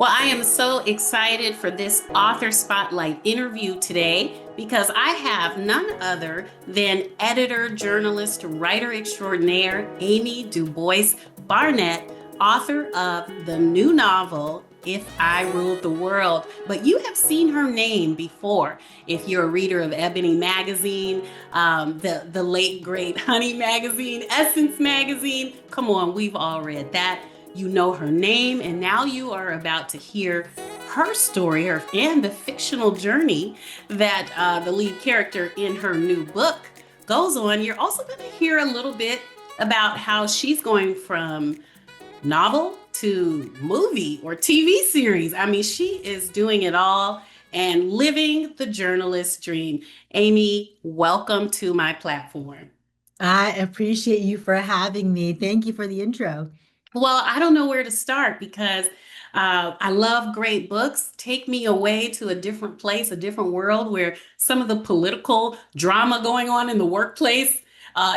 Well, I am so excited for this author spotlight interview today because I have none other than editor, journalist, writer extraordinaire Amy DuBois Barnett, author of the new novel If I Ruled the World. But you have seen her name before if you're a reader of Ebony magazine, the late great Honey magazine, Essence magazine. Come on, we've all read that. You know her name, and now you are about to hear her story and the fictional journey that the lead character in her new book goes on. You're also going to hear a little bit about how she's going from novel to movie or TV series. I mean, she is doing it all and living the journalist dream. Amy, welcome to my platform. I appreciate you for having me. Thank you for the intro. Well, I don't know where to start because I love great books. Take me away to a different place, a different world where some of the political drama going on in the workplace,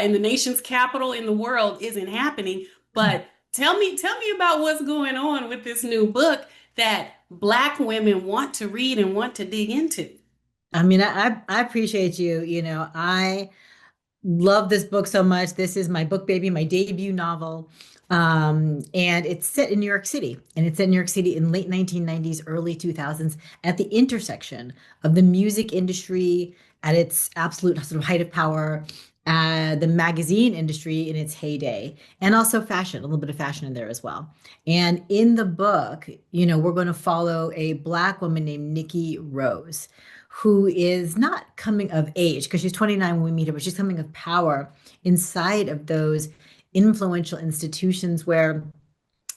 in the nation's capital, in the world isn't happening. But tell me about what's going on with this new book that Black women want to read and want to dig into. I appreciate you. I love this book so much. This is my book baby, my debut novel. And it's set in New York City. And it's set in New York City in late 1990s, early 2000s, at the intersection of the music industry at its absolute sort of height of power, the magazine industry in its heyday, and also fashion, a little bit of fashion in there as well. And in the book, we're going to follow a Black woman named Nikki Rose, who is not coming of age because she's 29 when we meet her, but she's coming of power inside of those influential institutions where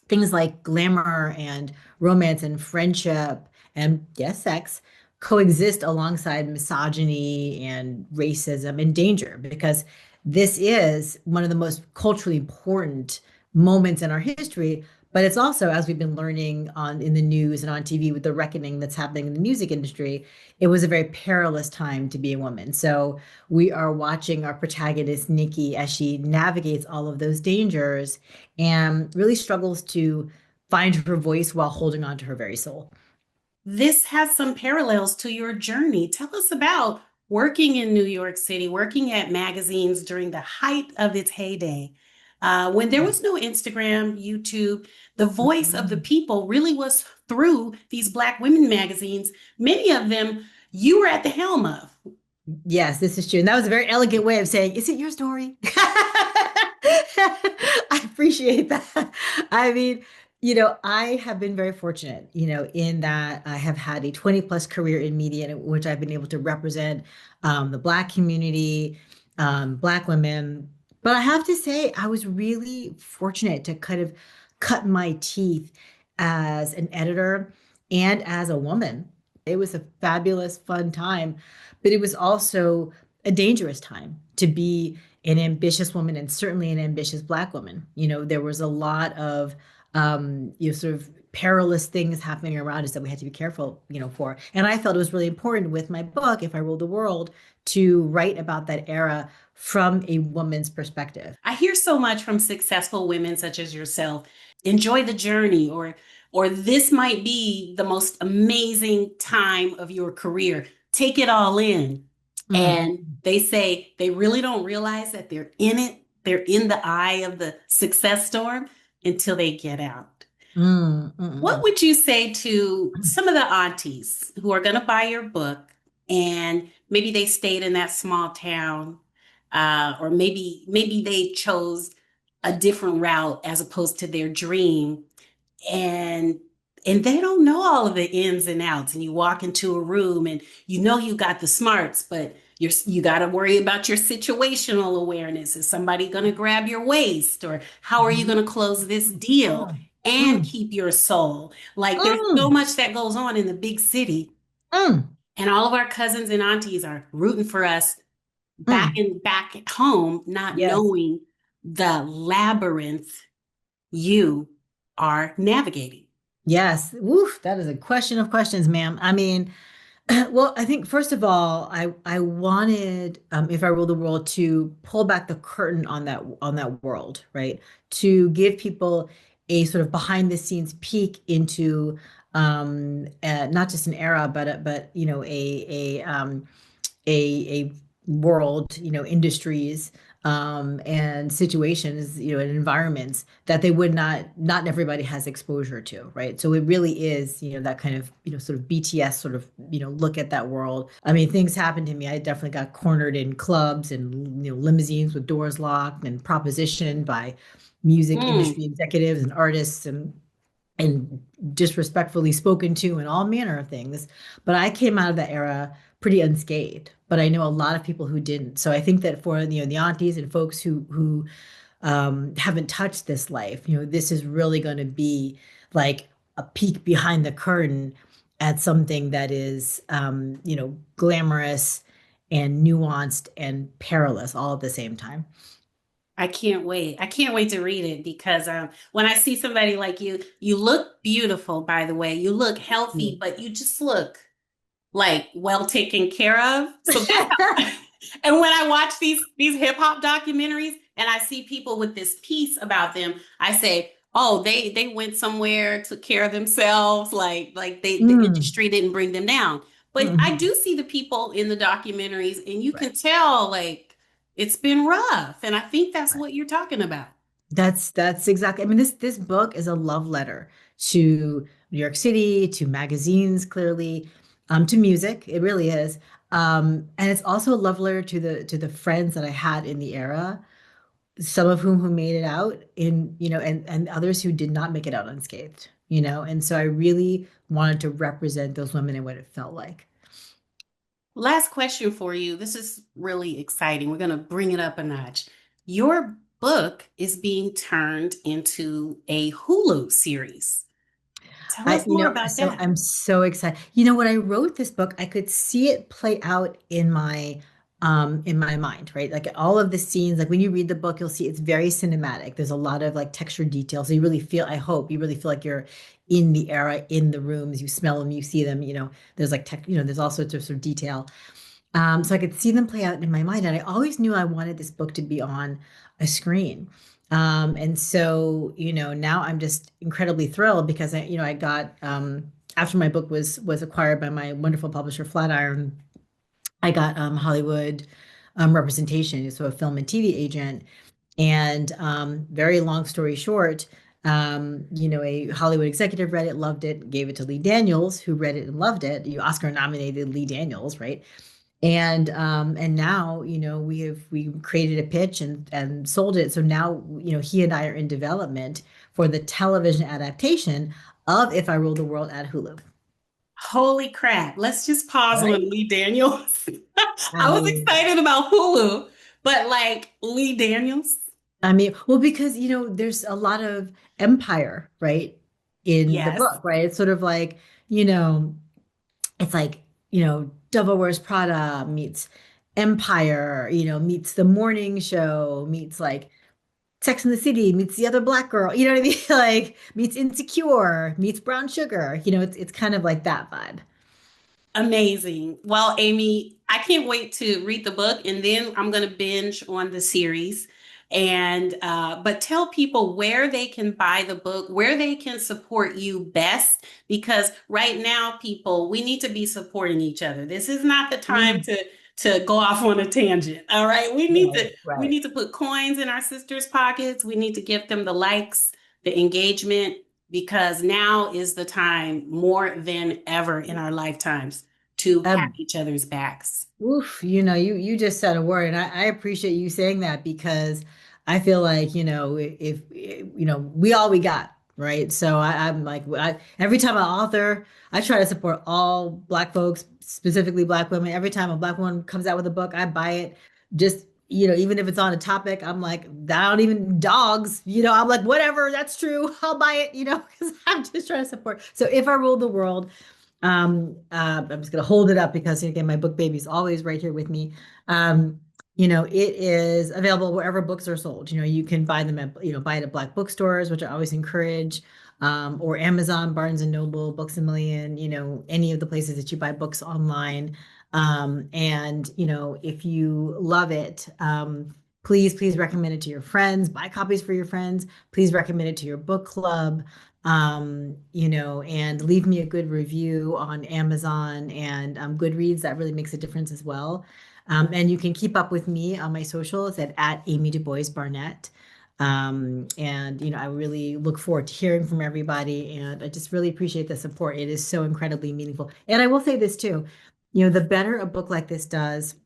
things like glamour and romance and friendship and yes, sex coexist alongside misogyny and racism and danger because this is one of the most culturally important moments in our history. But it's also, as we've been learning on in the news and on TV with the reckoning that's happening in the music industry, it was a very perilous time to be a woman. So we are watching our protagonist, Nikki, as she navigates all of those dangers and really struggles to find her voice while holding on to her very soul. This has some parallels to your journey. Tell us about working in New York City, working at magazines during the height of its heyday. When there was no Instagram, YouTube, the voice of the Mhm. people really was through these Black women magazines. Many of them you were at the helm of. Yes, this is true. And that was a very elegant way of saying, is it your story? I appreciate that. I mean, I have been very fortunate, in that I have had a 20 plus career in media in which I've been able to represent the Black community, Black women. But I have to say, I was really fortunate to kind of cut my teeth as an editor and as a woman. It was a fabulous, fun time, but it was also a dangerous time to be an ambitious woman and certainly an ambitious Black woman. There was a lot of sort of perilous things happening around us that we had to be careful, for. And I felt it was really important with my book, If I Ruled the World, to write about that era from a woman's perspective. I hear so much from successful women such as yourself. Enjoy the journey, or this might be the most amazing time of your career. Take it all in. Mm, And they say they really don't realize that they're in it. They're in the eye of the success storm until they get out. mm, mm, What mm. would you say to some of the aunties who are going to buy your book and maybe they stayed in that small town, or maybe they chose a different route as opposed to their dream, and they don't know all of the ins and outs, and you walk into a room and you got the smarts, but you got to worry about your situational awareness. Is somebody going to grab your waist, or how are you going to close this deal Mm, and mm, keep your soul? Like, there's so mm, much that goes on in the big city, mm, and all of our cousins and aunties are rooting for us mm. back at home, not Yes. knowing the labyrinth you are navigating. Yes. Woof, that is a question of questions, ma'am. I mean, well, I think first of all, I wanted, if I rule the world, to pull back the curtain on that world, right? To give people a sort of behind the scenes peek into not just an era, but a world, industries and situations, and environments that they would not everybody has exposure to, right? So it really is, that kind of, sort of BTS sort of, look at that world. I mean, things happened to me. I definitely got cornered in clubs and, limousines with doors locked and propositioned by music Mm. industry executives and artists and disrespectfully spoken to and all manner of things. But I came out of that era pretty unscathed. But I know a lot of people who didn't. So I think that for the aunties and folks who haven't touched this life, this is really going to be like a peek behind the curtain at something that is glamorous and nuanced and perilous all at the same time. I can't wait. I can't wait to read it because when I see somebody like you look beautiful, by the way. You look healthy, Mm. but you just look like well taken care of. So that's and when I watch these hip hop documentaries and I see people with this peace about them, I say, "Oh, they went somewhere, took care of themselves, the Mm. industry didn't bring them down." But I Mhm. do see the people in the documentaries and you Right. can tell like it's been rough, and I think that's Right. what you're talking about. That's exactly. I mean, this book is a love letter to New York City, to magazines, clearly, to music. It really is. And it's also a love letter to the friends that I had in the era, some of whom who made it out and others who did not make it out unscathed, And so I really wanted to represent those women and what it felt like. Last question for you. This is really exciting. We're going to bring it up a notch. Your book is being turned into a Hulu series. Tell us more about So that. I'm so excited. When I wrote this book, I could see it play out in my mind, right? Like all of the scenes, like when you read the book, you'll see it's very cinematic. There's a lot of like texture details. So you really feel, I hope you really feel like you're in the era, in the rooms, you smell them, you see them, there's like tech, there's all sorts of sort of detail. So I could see them play out in my mind. And I always knew I wanted this book to be on a screen. And so, now I'm just incredibly thrilled because I got after my book was acquired by my wonderful publisher, Flatiron, I got Hollywood representation, so a film and TV agent. And very long story short, a Hollywood executive read it, loved it, gave it to Lee Daniels, who read it and loved it. You Oscar nominated Lee Daniels, right? And now, we created a pitch and sold it. So now, he and I are in development for the television adaptation of If I Ruled the World at Hulu. Holy crap. Let's just pause on Right. Lee Daniels. I I was mean, excited about Hulu, but like Lee Daniels? well, because there's a lot of empire, right, in the Yes. book, right? It's sort of like, you know, it's like, Devil Wears Prada meets Empire, meets the morning show, meets like Sex in the City meets the other black girl, you know what I mean? Like meets Insecure, meets Brown Sugar. It's kind of like that vibe. Amazing. Well, Amy, I can't wait to read the book and then I'm going to binge on the series. And, but tell people where they can buy the book, where they can support you best, because right now, people, we need to be supporting each other. This is not the time Mm. to go off on a tangent. All right. Right, We right. need to put coins in our sisters' pockets. We need to give them the likes, the engagement, because now is the time more than ever in our lifetimes to have Um, each other's backs. Oof, you just said a word, and I appreciate you saying that because I feel like, if we all we got, right? So I'm like, every time I author, I try to support all Black folks, specifically Black women. Every time a Black woman comes out with a book, I buy it. Just, even if it's on a topic, I'm like, I don't even dogs, I'm like, whatever, that's true. I'll buy it, because I'm just trying to support. So if I ruled the world. I'm just gonna hold it up because again, my book baby is always right here with me. It is available wherever books are sold. You can buy them buy it at Black bookstores, which I always encourage, or Amazon, Barnes and Noble, Books a Million, any of the places that you buy books online. And if you love it, please recommend it to your friends, buy copies for your friends, please recommend it to your book club, and leave me a good review on Amazon and Goodreads. That really makes a difference as well. And you can keep up with me on my socials at Amy DuBois Barnett. I really look forward to hearing from everybody, and I just really appreciate the support. It is so incredibly meaningful. And I will say this too, the better a book like this does,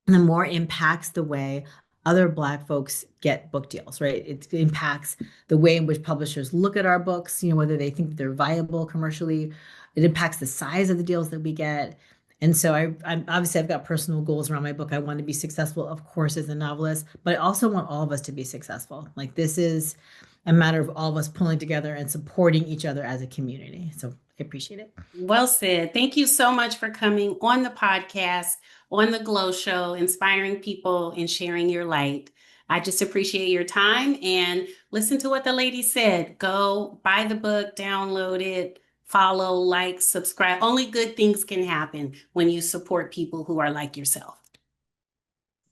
the more impacts the way other Black folks get book deals, right? It impacts the way in which publishers look at our books, whether they think they're viable commercially. It impacts the size of the deals that we get. And so I'm obviously I've got personal goals around my book. I want to be successful, of course, as a novelist, but I also want all of us to be successful. Like this is a matter of all of us pulling together and supporting each other as a community. So I appreciate it. Well said. Thank you so much for coming on the podcast, on the Glow Show, inspiring people and sharing your light. I just appreciate your time, and listen to what the lady said. Go buy the book, download it, follow, like, subscribe. Only good things can happen when you support people who are like yourself.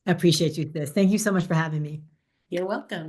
I appreciate you, sis. Thank you so much for having me. You're welcome.